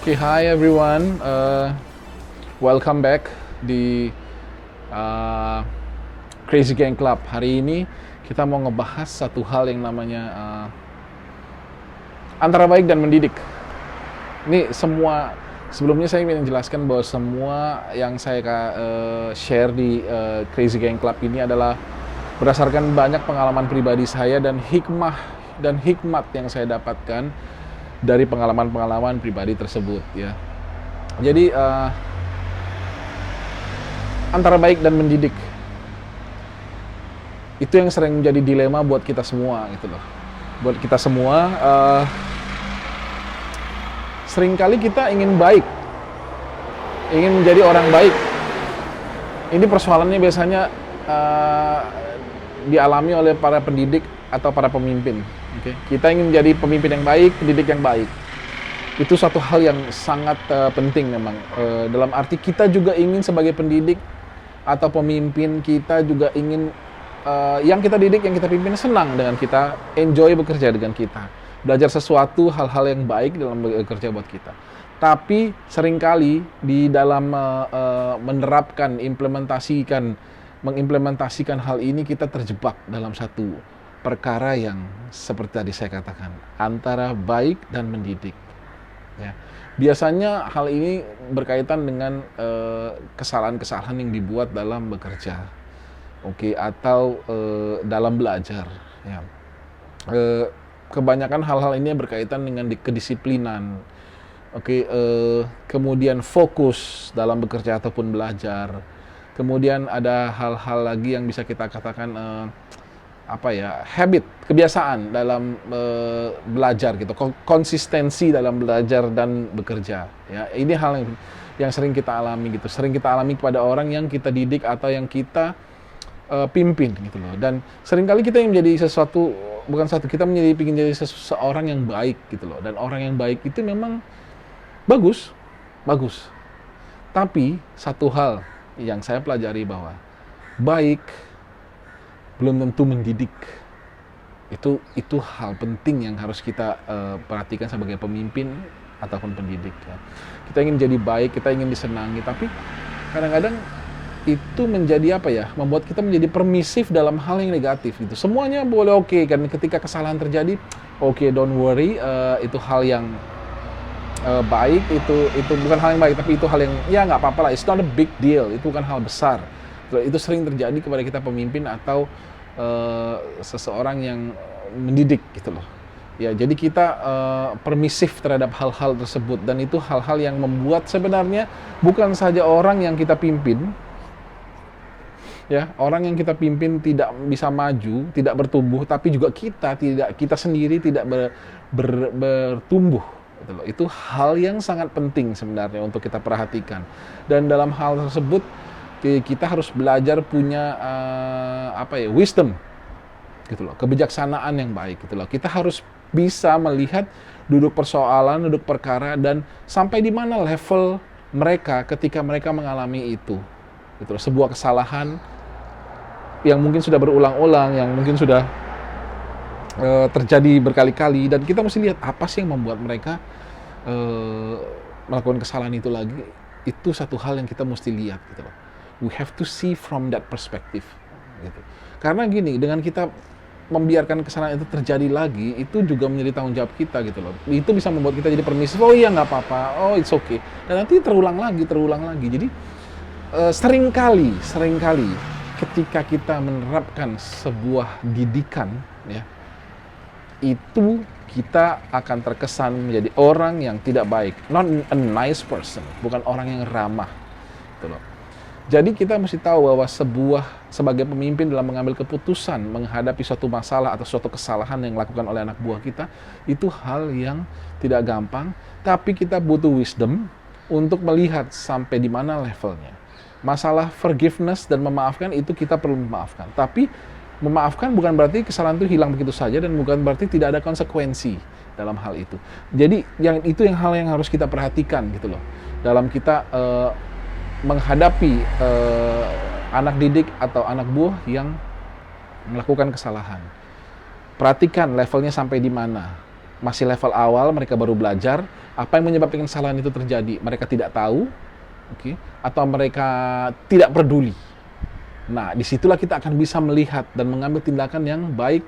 Okay, hi everyone. Welcome back di Crazy Gang Club. Hari ini kita mau ngebahas satu hal yang namanya antara baik dan mendidik. Ini semua, sebelumnya saya ingin menjelaskan bahwa semua yang saya share di Crazy Gang Club ini adalah berdasarkan banyak pengalaman pribadi saya dan hikmat yang saya dapatkan dari pengalaman-pengalaman pribadi tersebut, ya. Jadi antara baik dan mendidik itu yang sering menjadi dilema buat kita semua, gitu loh. Buat kita semua, seringkali kita ingin baik, ingin menjadi orang baik. Ini persoalannya biasanya dialami oleh para pendidik atau para pemimpin. Okay. Kita ingin menjadi pemimpin yang baik, pendidik yang baik. Itu suatu hal yang sangat penting memang. Dalam arti kita juga ingin sebagai pendidik atau pemimpin, kita juga ingin yang kita didik, yang kita pimpin senang dengan kita, enjoy bekerja dengan kita, belajar sesuatu, hal-hal yang baik dalam bekerja buat kita. Tapi seringkali di dalam mengimplementasikan hal ini, kita terjebak dalam satu perkara yang seperti tadi saya katakan, antara baik dan mendidik. Ya. Biasanya hal ini berkaitan dengan kesalahan-kesalahan yang dibuat dalam bekerja, atau dalam belajar. Ya. Kebanyakan hal-hal ini berkaitan dengan kedisiplinan, kemudian fokus dalam bekerja ataupun belajar. Kemudian ada hal-hal lagi yang bisa kita katakan habit, kebiasaan dalam belajar gitu, konsistensi dalam belajar dan bekerja. Ya, ini hal yang sering kita alami gitu, sering kita alami kepada orang yang kita didik atau yang kita pimpin gitu loh. Dan seringkali kita ingin menjadi kita ingin jadi seseorang yang baik gitu loh. Dan orang yang baik itu memang bagus. Tapi satu hal yang saya pelajari bahwa baik belum tentu mendidik. Itu hal penting yang harus kita perhatikan sebagai pemimpin ataupun pendidik, ya. Kita ingin jadi baik, kita ingin disenangi, tapi kadang-kadang itu menjadi membuat kita menjadi permisif dalam hal yang negatif gitu. Semuanya boleh kan, ketika kesalahan terjadi, don't worry, itu hal yang baik, itu bukan hal yang baik, tapi itu hal yang nggak apa-apa lah, it's not a big deal, itu bukan hal besar. Itu sering terjadi kepada kita pemimpin atau seseorang yang mendidik gitu loh. Ya, jadi kita permisif terhadap hal-hal tersebut, dan itu hal-hal yang membuat sebenarnya bukan saja orang yang kita pimpin, ya, orang yang kita pimpin tidak bisa maju, tidak bertumbuh, tapi juga kita sendiri tidak bertumbuh. Gitu loh. Itu hal yang sangat penting sebenarnya untuk kita perhatikan. Dan dalam hal tersebut kita harus belajar punya wisdom gitu loh, kebijaksanaan yang baik gitu loh. Kita harus bisa melihat duduk persoalan, duduk perkara, dan sampai di mana level mereka ketika mereka mengalami itu gitu loh. Sebuah kesalahan yang mungkin sudah berulang-ulang, yang mungkin sudah terjadi berkali-kali, dan kita mesti lihat apa sih yang membuat mereka melakukan kesalahan itu lagi. Itu satu hal yang kita mesti lihat gitu loh. We have to see from that perspective gitu. Karena gini, dengan kita membiarkan kesalahan itu terjadi lagi, itu juga menjadi tanggung jawab kita gitu loh. Itu bisa membuat kita jadi permisif, nggak apa-apa, it's okay. Dan nanti terulang lagi. Jadi seringkali ketika kita menerapkan sebuah didikan, ya, itu kita akan terkesan menjadi orang yang tidak baik, not a nice person, bukan orang yang ramah gitu loh. Jadi kita mesti tahu bahwa sebagai pemimpin dalam mengambil keputusan menghadapi suatu masalah atau suatu kesalahan yang dilakukan oleh anak buah kita, itu hal yang tidak gampang, tapi kita butuh wisdom untuk melihat sampai di mana levelnya. Masalah forgiveness dan memaafkan, itu kita perlu memaafkan. Tapi memaafkan bukan berarti kesalahan itu hilang begitu saja, dan bukan berarti tidak ada konsekuensi dalam hal itu. Jadi hal yang harus kita perhatikan gitu loh. Dalam kita menghadapi anak didik atau anak buah yang melakukan kesalahan. Perhatikan levelnya sampai di mana. Masih level awal, mereka baru belajar, Apa yang menyebabkan kesalahan itu terjadi? Mereka tidak tahu, oke, atau mereka tidak peduli. Nah, disitulah kita akan bisa melihat dan mengambil tindakan yang baik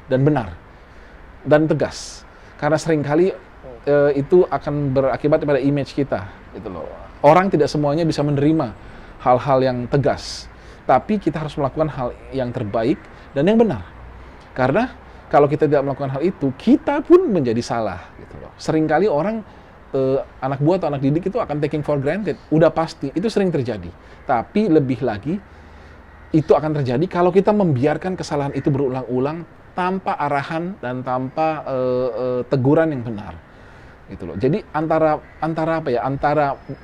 dan benar dan tegas. Karena seringkali itu akan berakibat pada image kita, gitu loh. Orang tidak semuanya bisa menerima hal-hal yang tegas, tapi kita harus melakukan hal yang terbaik dan yang benar. Karena kalau kita tidak melakukan hal itu, kita pun menjadi salah, gitu loh. Seringkali orang anak buah atau anak didik itu akan taking for granted, udah pasti, itu sering terjadi. Tapi lebih lagi, itu akan terjadi kalau kita membiarkan kesalahan itu berulang-ulang tanpa arahan dan tanpa teguran yang benar, gitu loh. Jadi antara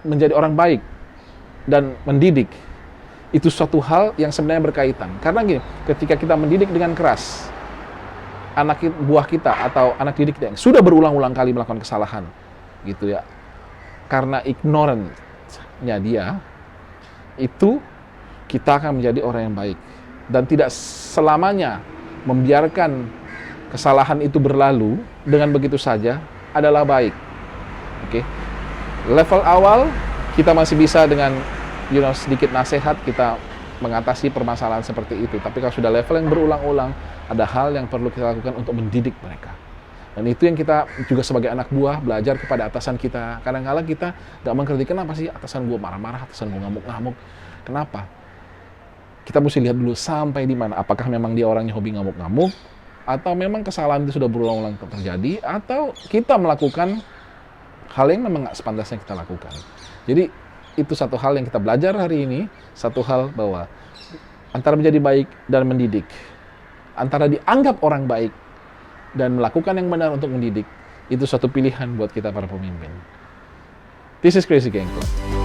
menjadi orang baik dan mendidik itu suatu hal yang sebenarnya berkaitan. Karena gini, ketika kita mendidik dengan keras anak buah kita atau anak didik kita yang sudah berulang-ulang kali melakukan kesalahan, gitu ya, karena ignorance-nya dia, itu kita akan menjadi orang yang baik dan tidak selamanya membiarkan kesalahan itu berlalu dengan begitu saja adalah baik. Oke. Level awal kita masih bisa dengan sedikit nasihat kita mengatasi permasalahan seperti itu. Tapi kalau sudah level yang berulang-ulang, ada hal yang perlu kita lakukan untuk mendidik mereka. Dan itu yang kita juga sebagai anak buah belajar kepada atasan kita. Kadang-kadang kita nggak mengerti kenapa sih atasan gue marah-marah, atasan gue ngamuk-ngamuk. Kenapa? Kita mesti lihat dulu sampai di mana. Apakah memang dia orangnya hobi ngamuk-ngamuk, atau memang kesalahan itu sudah berulang-ulang terjadi, atau kita melakukan hal yang memang nggak sepantasnya kita lakukan. Jadi itu satu hal yang kita belajar hari ini, satu hal bahwa antara menjadi baik dan mendidik, antara dianggap orang baik dan melakukan yang benar untuk mendidik, itu suatu pilihan buat kita para pemimpin. This is Crazy Gang Club.